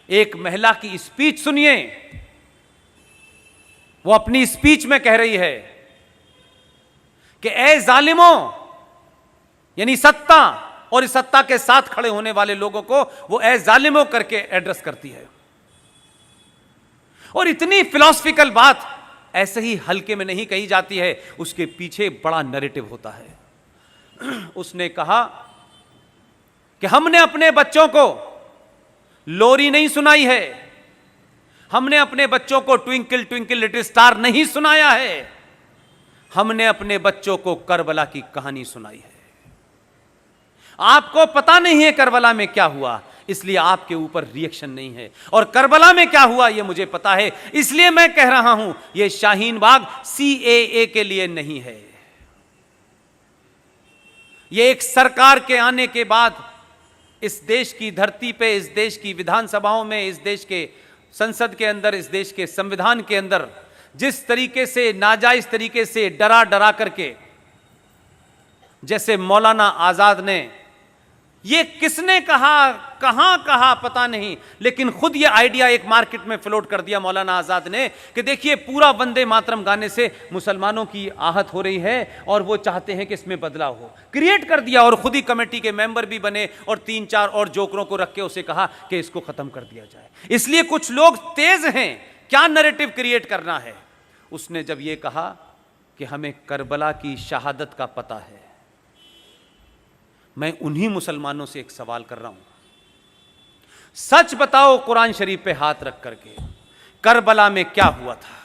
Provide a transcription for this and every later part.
एक महिला की स्पीच सुनिए। वो अपनी स्पीच में कह रही है कि ए जालिमों, यानी सत्ता और इस सत्ता के साथ खड़े होने वाले लोगों को वो ए जालिमों करके एड्रेस करती है। और इतनी फिलॉसफिकल बात ऐसे ही हल्के में नहीं कही जाती है, उसके पीछे बड़ा नैरेटिव होता है। उसने कहा कि हमने अपने बच्चों को लोरी नहीं सुनाई है, हमने अपने बच्चों को ट्विंकल ट्विंकल लिटिल स्टार नहीं सुनाया है, हमने अपने बच्चों को करबला की कहानी सुनाई है। आपको पता नहीं है करबला में क्या हुआ, इसलिए आपके ऊपर रिएक्शन नहीं है, और करबला में क्या हुआ यह मुझे पता है, इसलिए मैं कह रहा हूं यह शाहीन बाग CAA के लिए नहीं है। यह एक सरकार के आने के बाद इस देश की धरती पे, इस देश की विधानसभाओं में, इस देश के संसद के अंदर, इस देश के संविधान के अंदर जिस तरीके से नाजायज तरीके से डरा डरा करके, जैसे मौलाना आजाद ने, ये किसने कहा, कहां कहा पता नहीं, लेकिन खुद ये आइडिया एक मार्केट में फ्लोट कर दिया मौलाना आजाद ने कि देखिए पूरा वंदे मातरम गाने से मुसलमानों की आहत हो रही है और वो चाहते हैं कि इसमें बदलाव हो। क्रिएट कर दिया और खुद ही कमेटी के मेंबर भी बने और 3-4 और जोकरों को रख के उसे कहा कि इसको खत्म कर दिया जाए। इसलिए कुछ लोग तेज हैं क्या नैरेटिव क्रिएट करना है। उसने जब ये कहा कि हमें करबला की शहादत का पता है, मैं उन्हीं मुसलमानों से एक सवाल कर रहा हूं, सच बताओ कुरान शरीफ पे हाथ रख करके, करबला में क्या हुआ था?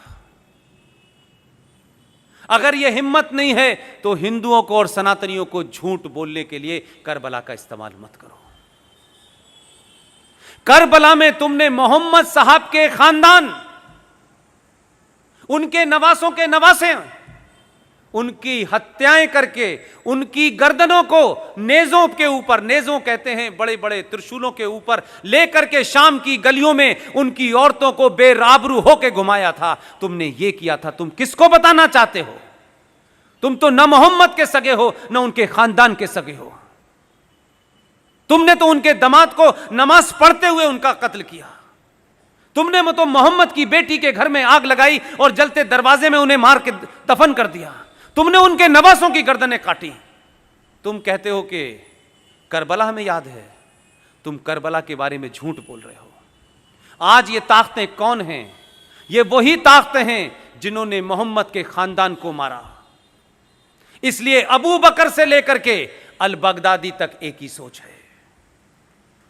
अगर यह हिम्मत नहीं है तो हिंदुओं को और सनातनियों को झूठ बोलने के लिए करबला का इस्तेमाल मत करो। करबला में तुमने मोहम्मद साहब के खानदान, उनके नवासों के नवासे, उनकी हत्याएं करके उनकी गर्दनों को नेजों के ऊपर, नेजों कहते हैं बड़े बड़े त्रिशूलों के ऊपर लेकर के शाम की गलियों में उनकी औरतों को बेराबरू होकर घुमाया था। तुमने ये किया था, तुम किसको बताना चाहते हो? तुम तो न मोहम्मद के सगे हो न उनके खानदान के सगे हो। तुमने तो उनके दामाद को नमाज पढ़ते हुए उनका कत्ल किया। तुमने तो मोहम्मद की बेटी के घर में आग लगाई और जलते दरवाजे में उन्हें मार के दफन कर दिया। तुमने उनके नवासों की गर्दनें काटी। तुम कहते हो कि करबला हमें याद है, तुम करबला के बारे में झूठ बोल रहे हो। आज ये ताकतें कौन हैं? ये वही ताकतें हैं जिन्होंने मोहम्मद के खानदान को मारा। इसलिए अबू बकर से लेकर के अल बगदादी तक एक ही सोच है,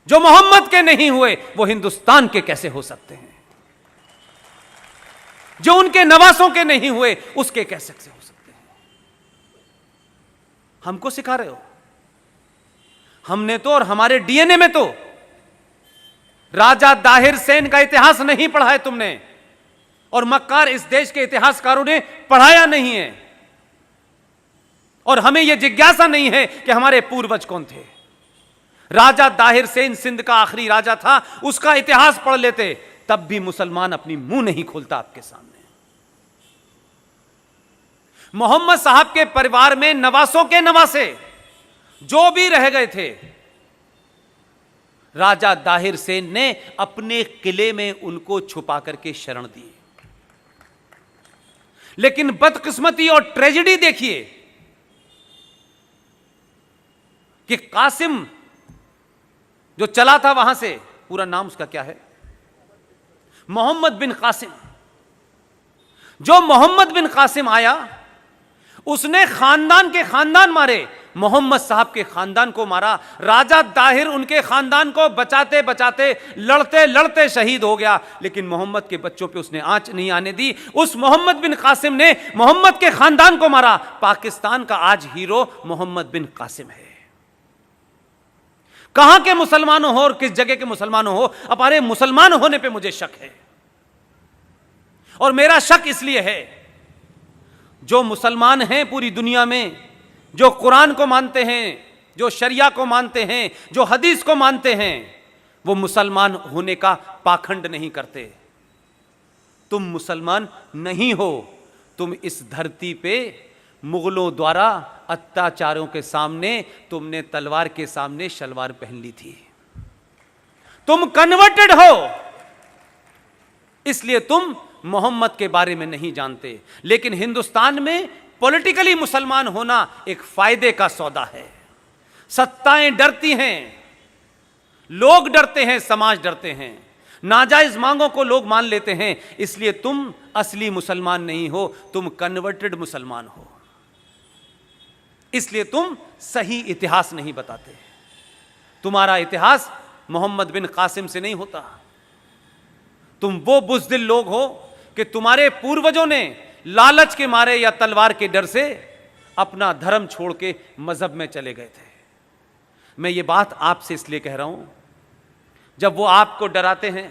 जो मोहम्मद के नहीं हुए वो हिंदुस्तान के कैसे हो सकते हैं? जो उनके नवासों के नहीं हुए उसके कैसे हो सकते हैं? हमको सिखा रहे हो? हमने तो और हमारे DNA में तो राजा दाहिर सेन का इतिहास नहीं पढ़ा है तुमने, और मक्कार इस देश के इतिहासकारों ने पढ़ाया नहीं है, और हमें यह जिज्ञासा नहीं है कि हमारे पूर्वज कौन थे। राजा दाहिर सेन सिंध का आखिरी राजा था, उसका इतिहास पढ़ लेते, तब भी मुसलमान अपनी मुंह नहीं खोलता आपके सामने। मोहम्मद साहब के परिवार में नवासों के नवासे जो भी रह गए थे, राजा दाहिर सेन ने अपने किले में उनको छुपा करके शरण दी। लेकिन बदकिस्मती और ट्रेजेडी देखिए कि कासिम जो चला था वहां से, पूरा नाम उसका क्या है, मोहम्मद बिन कासिम। जो मोहम्मद बिन कासिम आया उसने खानदान के खानदान मारे, मोहम्मद साहब के खानदान को मारा। राजा दाहिर उनके खानदान को बचाते बचाते लड़ते लड़ते शहीद हो गया, लेकिन मोहम्मद के बच्चों पे उसने आंच नहीं आने दी। उस मोहम्मद बिन कासिम ने मोहम्मद के खानदान को मारा। पाकिस्तान का आज हीरो मोहम्मद बिन कासिम है। कहां के मुसलमानों हो और किस जगह के मुसलमानों हो, अब अरे मुसलमान होने पे मुझे शक है, और मेरा शक इसलिए है जो मुसलमान हैं पूरी दुनिया में, जो कुरान को मानते हैं, जो शरिया को मानते हैं, जो हदीस को मानते हैं, वो मुसलमान होने का पाखंड नहीं करते। तुम मुसलमान नहीं हो, तुम इस धरती पे मुगलों द्वारा अत्याचारों के सामने तुमने तलवार के सामने शलवार पहन ली थी। तुम कन्वर्टेड हो। इसलिए तुम मोहम्मद के बारे में नहीं जानते। लेकिन हिंदुस्तान में पॉलिटिकली मुसलमान होना एक फायदे का सौदा है। सत्ताएं डरती हैं, लोग डरते हैं, समाज डरते हैं, नाजायज मांगों को लोग मान लेते हैं। इसलिए तुम असली मुसलमान नहीं हो, तुम कन्वर्टेड मुसलमान हो। इसलिए तुम सही इतिहास नहीं बताते। तुम्हारा इतिहास मोहम्मद बिन कासिम से नहीं होता। तुम वो बुज़दिल लोग हो कि तुम्हारे पूर्वजों ने लालच के मारे या तलवार के डर से अपना धर्म छोड़ के मजहब में चले गए थे। मैं ये बात आपसे इसलिए कह रहा हूं, जब वो आपको डराते हैं,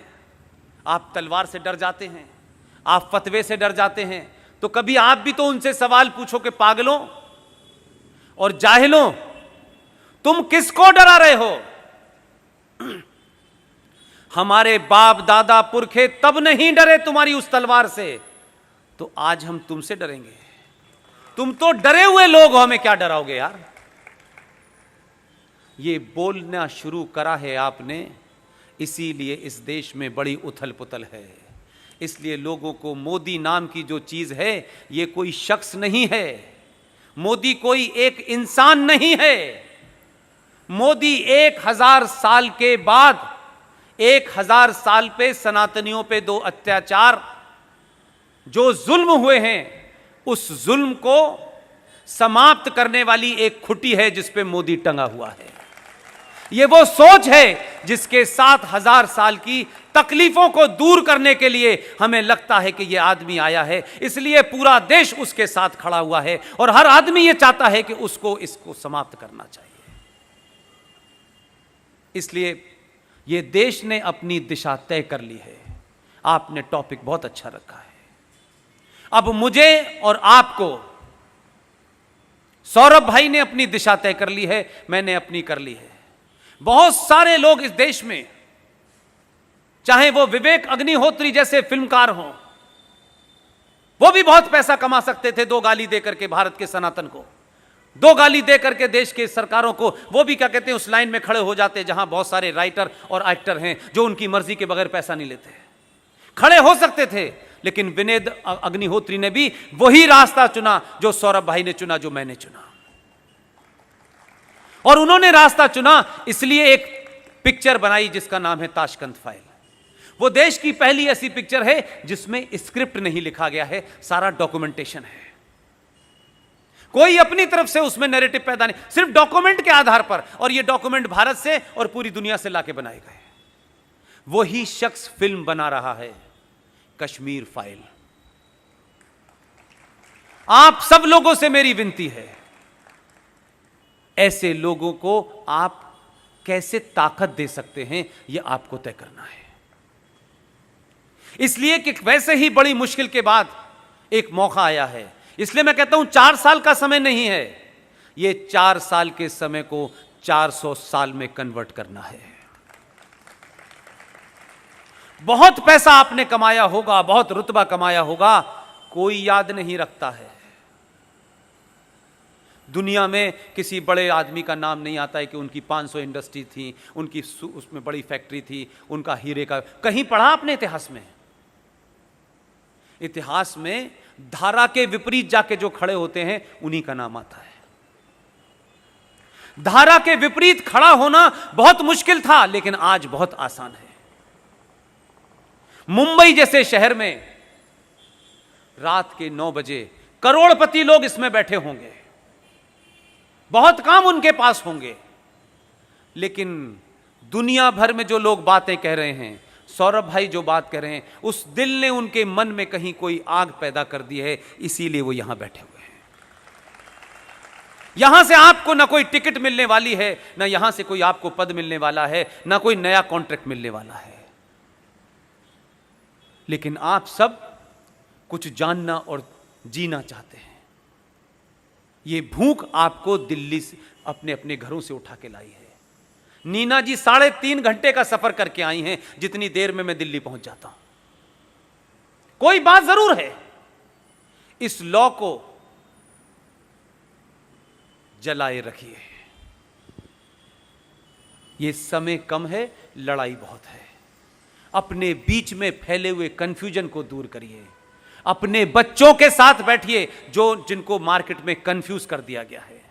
आप तलवार से डर जाते हैं, आप फतवे से डर जाते हैं, तो कभी आप भी तो उनसे सवाल पूछो कि पागलों और जाहिलों, तुम किसको डरा रहे हो? हमारे बाप दादा पुरखे तब नहीं डरे तुम्हारी उस तलवार से, तो आज हम तुमसे डरेंगे? तुम तो डरे हुए लोग हो, हमें क्या डराओगे यार? ये बोलना शुरू करा है आपने, इसीलिए इस देश में बड़ी उथल पुथल है। इसलिए लोगों को मोदी नाम की जो चीज है, ये कोई शख्स नहीं है, मोदी कोई एक इंसान नहीं है। मोदी 1000 साल के बाद, 1000 साल पे सनातनियों पे 2 अत्याचार जो जुल्म हुए हैं, उस जुल्म को समाप्त करने वाली एक खुटी है जिस पे मोदी टंगा हुआ है। ये वो सोच है जिसके 7000 साल की तकलीफों को दूर करने के लिए हमें लगता है कि यह आदमी आया है, इसलिए पूरा देश उसके साथ खड़ा हुआ है और हर आदमी यह चाहता है कि इसको समाप्त करना चाहिए। इसलिए यह देश ने अपनी दिशा तय कर ली है। आपने टॉपिक बहुत अच्छा रखा है। अब मुझे और आपको, सौरभ भाई ने अपनी दिशा तय कर ली है, मैंने अपनी कर ली है। बहुत सारे लोग इस देश में, चाहे वो विवेक अग्निहोत्री जैसे फिल्मकार हों, वो भी बहुत पैसा कमा सकते थे 2 गाली देकर के भारत के सनातन को, 2 गाली देकर के देश के सरकारों को। वो भी क्या कहते हैं, उस लाइन में खड़े हो जाते जहां बहुत सारे राइटर और एक्टर हैं जो उनकी मर्जी के बगैर पैसा नहीं लेते। खड़े हो सकते थे, लेकिन विवेक अग्निहोत्री ने भी वही रास्ता चुना जो सौरभ भाई ने चुना, जो मैंने चुना। और उन्होंने रास्ता चुना इसलिए एक पिक्चर बनाई जिसका नाम है ताशकंद फाइल। वो देश की पहली ऐसी पिक्चर है जिसमें स्क्रिप्ट नहीं लिखा गया है, सारा डॉक्यूमेंटेशन है। कोई अपनी तरफ से उसमें नैरेटिव पैदा नहीं, सिर्फ डॉक्यूमेंट के आधार पर। और ये डॉक्यूमेंट भारत से और पूरी दुनिया से लाके बनाए गए। वही शख्स फिल्म बना रहा है कश्मीर फाइल। आप सब लोगों से मेरी विनती है, ऐसे लोगों को आप कैसे ताकत दे सकते हैं, यह आपको तय करना है। इसलिए कि वैसे ही बड़ी मुश्किल के बाद एक मौका आया है। इसलिए मैं कहता हूं 4 साल का समय नहीं है, यह 4 साल के समय को 400 साल में कन्वर्ट करना है। बहुत पैसा आपने कमाया होगा, बहुत रुतबा कमाया होगा, कोई याद नहीं रखता है। दुनिया में किसी बड़े आदमी का नाम नहीं आता है कि उनकी 500 इंडस्ट्री थी, उनकी उसमें बड़ी फैक्ट्री थी, उनका हीरे का। कहीं पढ़ा आपने इतिहास में? इतिहास में धारा के विपरीत जाके जो खड़े होते हैं उन्हीं का नाम आता है। धारा के विपरीत खड़ा होना बहुत मुश्किल था, लेकिन आज बहुत आसान है। मुंबई जैसे शहर में रात के 9 बजे करोड़पति लोग इसमें बैठे होंगे, बहुत काम उनके पास होंगे, लेकिन दुनिया भर में जो लोग बातें कह रहे हैं, सौरभ भाई जो बात कह रहे हैं, उस दिल ने उनके मन में कहीं कोई आग पैदा कर दी है, इसीलिए वो यहां बैठे हुए हैं। यहां से आपको ना कोई टिकट मिलने वाली है, ना यहां से कोई आपको पद मिलने वाला है, ना कोई नया कॉन्ट्रैक्ट मिलने वाला है, लेकिन आप सब कुछ जानना और जीना चाहते हैं। ये भूख आपको दिल्ली से, अपने अपने घरों से उठा के लाई है। नीना जी 3.5 घंटे का सफर करके आई हैं, जितनी देर में मैं दिल्ली पहुंच जाता हूं। कोई बात जरूर है, इस लॉ को जलाए रखिए। ये समय कम है, लड़ाई बहुत है। अपने बीच में फैले हुए कंफ्यूजन को दूर करिए। अपने बच्चों के साथ बैठिए जो जिनको मार्केट में कंफ्यूज कर दिया गया है।